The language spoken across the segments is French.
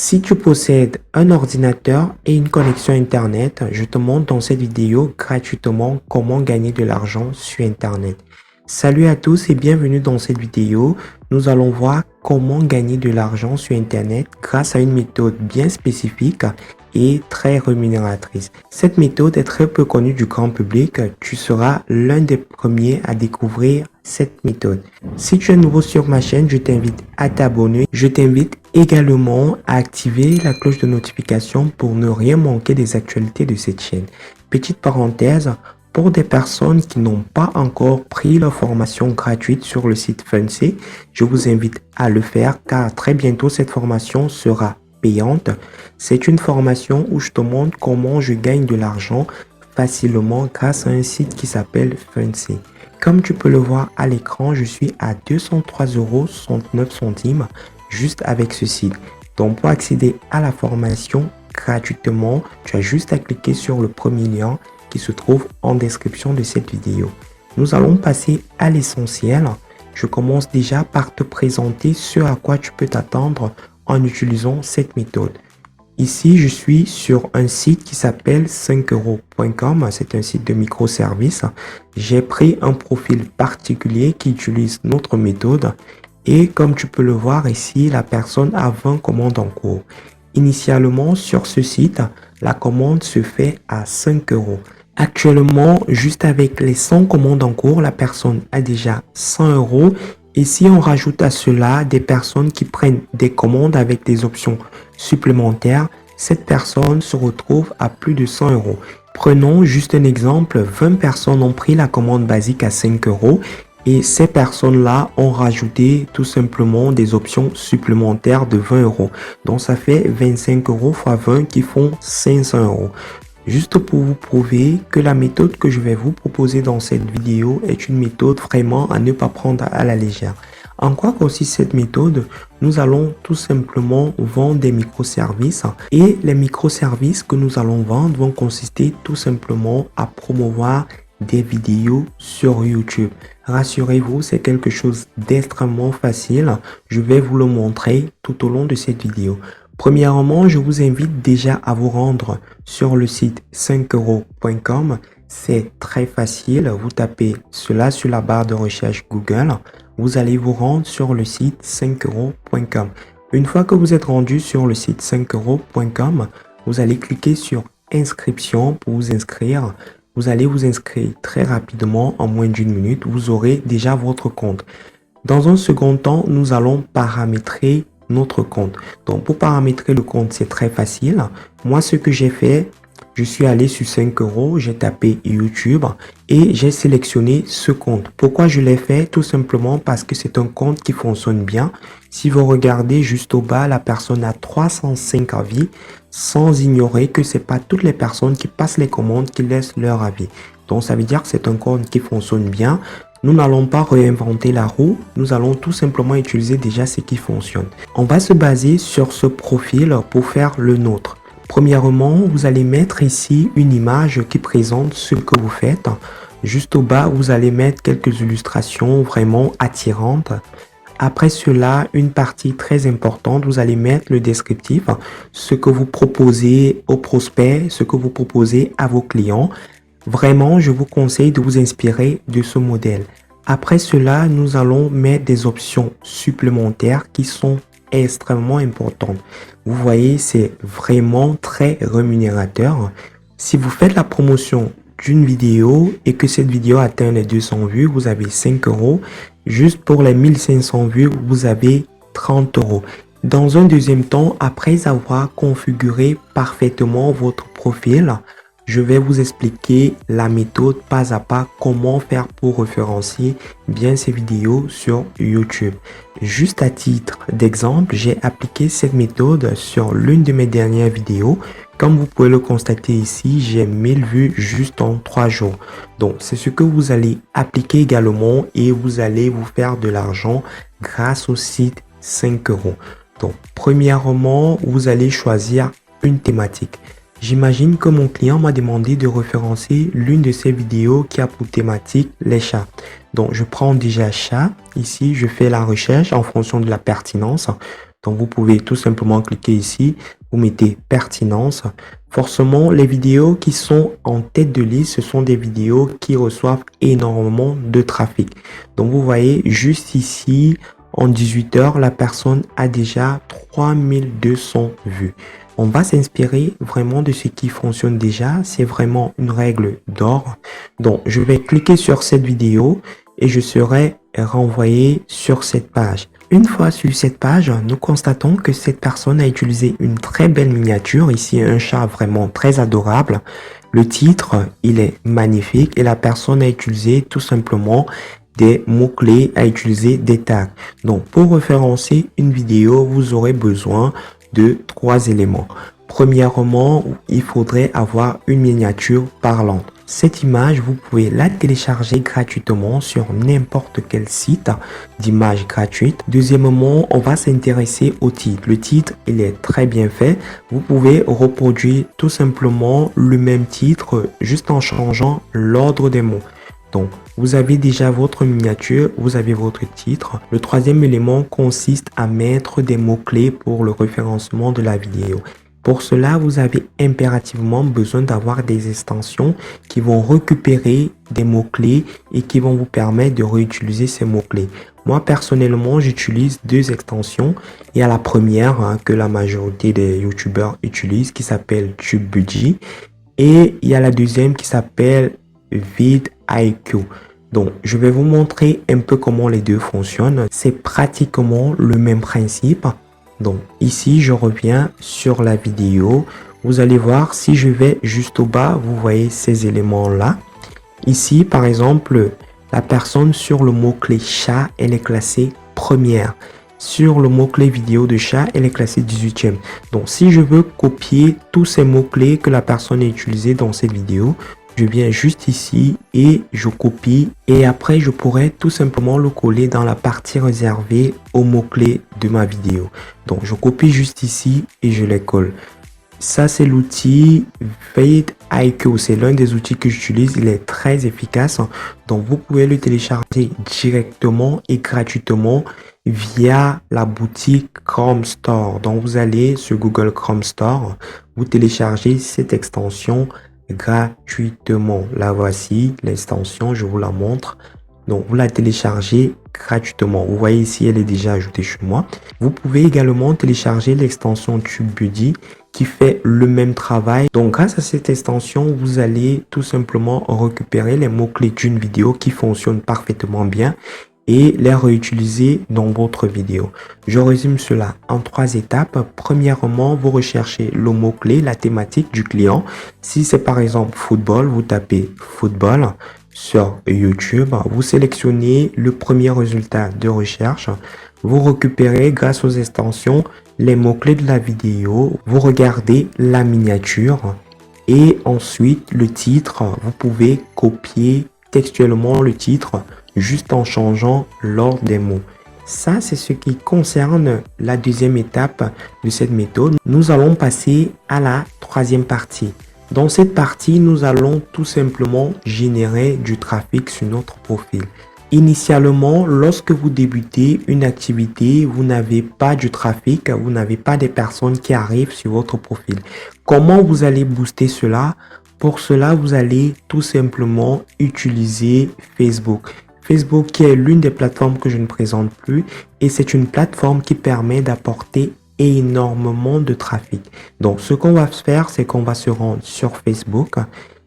Si tu possèdes un ordinateur et une connexion Internet, je te montre dans cette vidéo gratuitement comment gagner de l'argent sur Internet. Salut à tous et bienvenue dans cette vidéo. Nous allons voir comment gagner de l'argent sur Internet grâce à une méthode bien spécifique et très rémunératrice. Cette méthode est très peu connue du grand public. Tu seras l'un des premiers à découvrir cette méthode. Si tu es nouveau sur ma chaîne, je t'invite à t'abonner. Je t'invite également à activer la cloche de notification pour ne rien manquer des actualités de cette chaîne. Petite parenthèse, pour des personnes qui n'ont pas encore pris leur formation gratuite sur le site Fundsy, je vous invite à le faire car très bientôt cette formation sera payante. C'est une formation où je te montre comment je gagne de l'argent facilement grâce à un site qui s'appelle Fundsy. Comme tu peux le voir à l'écran, je suis à 203,69 € juste avec ce site. Donc pour accéder à la formation gratuitement, tu as juste à cliquer sur le premier lien qui se trouve en description de cette vidéo. Nous allons passer à l'essentiel. Je commence déjà par te présenter ce à quoi tu peux t'attendre en utilisant cette méthode. Ici, je suis sur un site qui s'appelle 5euros.com. C'est un site de microservices. J'ai pris un profil particulier qui utilise notre méthode. Et comme tu peux le voir ici, la personne a 20 commandes en cours. Initialement, sur ce site, la commande se fait à 5 €. Actuellement, juste avec les 100 commandes en cours, la personne a déjà 100 €. Et si on rajoute à cela des personnes qui prennent des commandes avec des options supplémentaires, cette personne se retrouve à plus de 100 €. Prenons juste un exemple, 20 personnes ont pris la commande basique à 5 € et ces personnes-là ont rajouté tout simplement des options supplémentaires de 20 €. Donc ça fait 25 € fois 20 qui font 500 €. Juste pour vous prouver que la méthode que je vais vous proposer dans cette vidéo est une méthode vraiment à ne pas prendre à la légère. En quoi consiste cette méthode? Nous allons tout simplement vendre des microservices et les microservices que nous allons vendre vont consister tout simplement à promouvoir des vidéos sur YouTube. Rassurez-vous, c'est quelque chose d'extrêmement facile. Je vais vous le montrer tout au long de cette vidéo. Premièrement, je vous invite déjà à vous rendre sur le site 5euros.com. C'est très facile. Vous tapez cela sur la barre de recherche Google. Vous allez vous rendre sur le site 5euros.com. Une fois que vous êtes rendu sur le site 5euros.com, vous allez cliquer sur inscription pour vous inscrire. Vous allez vous inscrire très rapidement, en moins d'une minute. Vous aurez déjà votre compte. Dans un second temps, nous allons paramétrer notre compte. Donc pour paramétrer le compte, c'est très facile. Moi, ce que j'ai fait, je suis allé sur 5 €, j'ai tapé YouTube et j'ai sélectionné ce compte. Pourquoi je l'ai fait? Tout simplement parce que c'est un compte qui fonctionne bien. Si vous regardez juste au bas, la personne a 305 avis, sans ignorer que c'est pas toutes les personnes qui passent les commandes qui laissent leur avis. Donc ça veut dire que c'est un compte qui fonctionne bien. Nous n'allons pas réinventer la roue, nous allons tout simplement utiliser déjà ce qui fonctionne. On va se baser sur ce profil pour faire le nôtre. Premièrement, vous allez mettre ici une image qui présente ce que vous faites. Juste au bas, vous allez mettre quelques illustrations vraiment attirantes. Après cela, une partie très importante, vous allez mettre le descriptif, ce que vous proposez aux prospects, ce que vous proposez à vos clients. Vraiment, je vous conseille de vous inspirer de ce modèle. Après cela, nous allons mettre des options supplémentaires qui sont extrêmement importantes. Vous voyez, c'est vraiment très rémunérateur. Si vous faites la promotion d'une vidéo et que cette vidéo atteint les 200 vues, vous avez 5 €. Juste pour les 1500 vues, vous avez 30 €. Dans un deuxième temps, après avoir configuré parfaitement votre profil, je vais vous expliquer la méthode pas à pas, comment faire pour référencier bien ces vidéos sur YouTube. Juste à titre d'exemple, j'ai appliqué cette méthode sur l'une de mes dernières vidéos. Comme vous pouvez le constater ici, j'ai 1000 vues juste en 3 jours. Donc, c'est ce que vous allez appliquer également et vous allez vous faire de l'argent grâce au site 5 €. Donc, premièrement, vous allez choisir une thématique. J'imagine que mon client m'a demandé de référencer l'une de ses vidéos qui a pour thématique les chats. Donc, je prends déjà chat. Ici, je fais la recherche en fonction de la pertinence. Donc, vous pouvez tout simplement cliquer ici, vous mettez pertinence. Forcément, les vidéos qui sont en tête de liste, ce sont des vidéos qui reçoivent énormément de trafic. Donc, vous voyez juste ici, en 18 heures, la personne a déjà 3200 vues. On va s'inspirer vraiment de ce qui fonctionne déjà. C'est vraiment une règle d'or. Donc, je vais cliquer sur cette vidéo et je serai renvoyé sur cette page. Une fois sur cette page, nous constatons que cette personne a utilisé une très belle miniature. Ici, un chat vraiment très adorable. Le titre, il est magnifique et la personne a utilisé tout simplement des mots-clés, a utilisé des tags. Donc, pour référencer une vidéo, vous aurez besoin de 3 éléments. Premièrement, il faudrait avoir une miniature parlante. Cette image, vous pouvez la télécharger gratuitement sur n'importe quel site d'images gratuites. Deuxièmement, on va s'intéresser au titre. Le titre, il est très bien fait. Vous pouvez reproduire tout simplement le même titre juste en changeant l'ordre des mots. Donc, vous avez déjà votre miniature, vous avez votre titre. Le troisième élément consiste à mettre des mots-clés pour le référencement de la vidéo. Pour cela, vous avez impérativement besoin d'avoir des extensions qui vont récupérer des mots-clés et qui vont vous permettre de réutiliser ces mots-clés. Moi, personnellement, j'utilise 2 extensions. Il y a la première que la majorité des YouTubeurs utilisent qui s'appelle TubeBuddy. Et il y a la deuxième qui s'appelle vidIQ. Donc, je vais vous montrer un peu comment les deux fonctionnent. C'est pratiquement le même principe. Donc, ici, je reviens sur la vidéo. Vous allez voir, si je vais juste au bas, vous voyez ces éléments-là. Ici, par exemple, la personne sur le mot-clé chat, elle est classée première. Sur le mot-clé vidéo de chat, elle est classée 18e. Donc, si je veux copier tous ces mots-clés que la personne a utilisés dans cette vidéo, je viens juste ici et je copie et après je pourrais tout simplement le coller dans la partie réservée aux mots-clés de ma vidéo. Donc je copie juste ici et je les colle. Ça c'est l'outil vidIQ, c'est l'un des outils que j'utilise, il est très efficace. Donc vous pouvez le télécharger directement et gratuitement via la boutique Chrome Store. Donc vous allez sur Google Chrome Store, vous téléchargez cette extension gratuitement. La voici, l'extension, je vous la montre. Donc, vous la téléchargez gratuitement. Vous voyez ici, elle est déjà ajoutée chez moi. Vous pouvez également télécharger l'extension TubeBuddy qui fait le même travail. Donc, grâce à cette extension, vous allez tout simplement récupérer les mots-clés d'une vidéo qui fonctionne parfaitement bien et les réutiliser dans votre vidéo. Je résume cela en 3 étapes. Premièrement, vous recherchez le mot-clé, la thématique du client. Si c'est par exemple football, vous tapez football sur YouTube. Vous sélectionnez le premier résultat de recherche. Vous récupérez grâce aux extensions les mots-clés de la vidéo. Vous regardez la miniature et ensuite le titre. Vous pouvez copier textuellement le titre juste en changeant l'ordre des mots. Ça, c'est ce qui concerne la deuxième étape de cette méthode. Nous allons passer à la troisième partie. Dans cette partie, nous allons tout simplement générer du trafic sur notre profil. Initialement, lorsque vous débutez une activité, vous n'avez pas du trafic, vous n'avez pas des personnes qui arrivent sur votre profil. Comment vous allez booster cela? Pour cela, vous allez tout simplement utiliser Facebook. Facebook qui est l'une des plateformes que je ne présente plus et c'est une plateforme qui permet d'apporter énormément de trafic. Donc, ce qu'on va faire, c'est qu'on va se rendre sur Facebook.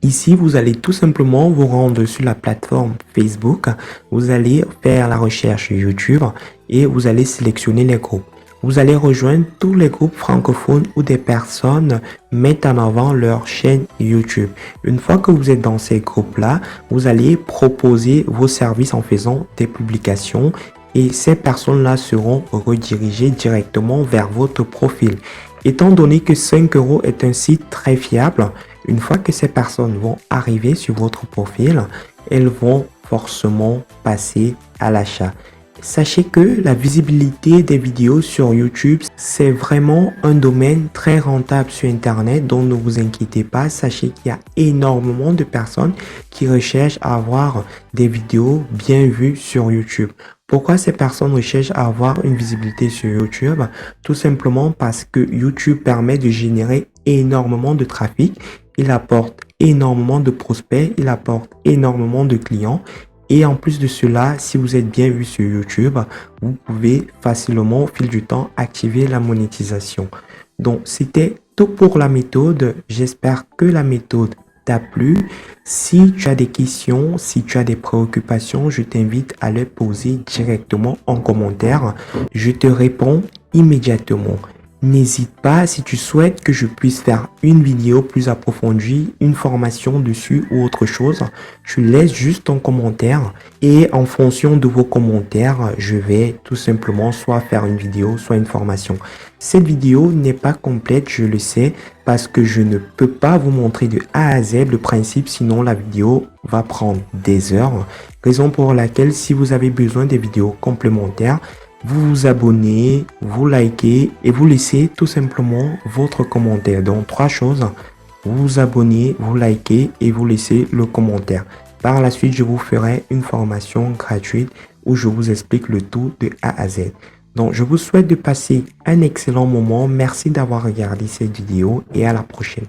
Ici, vous allez tout simplement vous rendre sur la plateforme Facebook. Vous allez faire la recherche YouTube et vous allez sélectionner les groupes. Vous allez rejoindre tous les groupes francophones où des personnes mettent en avant leur chaîne YouTube. Une fois que vous êtes dans ces groupes-là, vous allez proposer vos services en faisant des publications et ces personnes-là seront redirigées directement vers votre profil. Étant donné que 5 € est un site très fiable, une fois que ces personnes vont arriver sur votre profil, elles vont forcément passer à l'achat. Sachez que la visibilité des vidéos sur YouTube, c'est vraiment un domaine très rentable sur Internet, donc ne vous inquiétez pas. Sachez qu'il y a énormément de personnes qui recherchent à avoir des vidéos bien vues sur YouTube. Pourquoi ces personnes recherchent à avoir une visibilité sur YouTube? Tout simplement parce que YouTube permet de générer énormément de trafic. Il apporte énormément de prospects, il apporte énormément de clients. Et en plus de cela, si vous êtes bien vu sur YouTube, vous pouvez facilement, au fil du temps, activer la monétisation. Donc, c'était tout pour la méthode. J'espère que la méthode t'a plu. Si tu as des questions, si tu as des préoccupations, je t'invite à les poser directement en commentaire. Je te réponds immédiatement. N'hésite pas si tu souhaites que je puisse faire une vidéo plus approfondie, une formation dessus ou autre chose. Tu laisses juste ton commentaire et en fonction de vos commentaires, je vais tout simplement soit faire une vidéo, soit une formation. Cette vidéo n'est pas complète, je le sais, parce que je ne peux pas vous montrer de A à Z le principe, sinon la vidéo va prendre des heures. Raison pour laquelle si vous avez besoin des vidéos complémentaires, vous vous abonnez, vous likez et vous laissez tout simplement votre commentaire. Donc, 3 choses. Vous vous abonnez, vous likez et vous laissez le commentaire. Par la suite, je vous ferai une formation gratuite où je vous explique le tout de A à Z. Donc, je vous souhaite de passer un excellent moment. Merci d'avoir regardé cette vidéo et à la prochaine.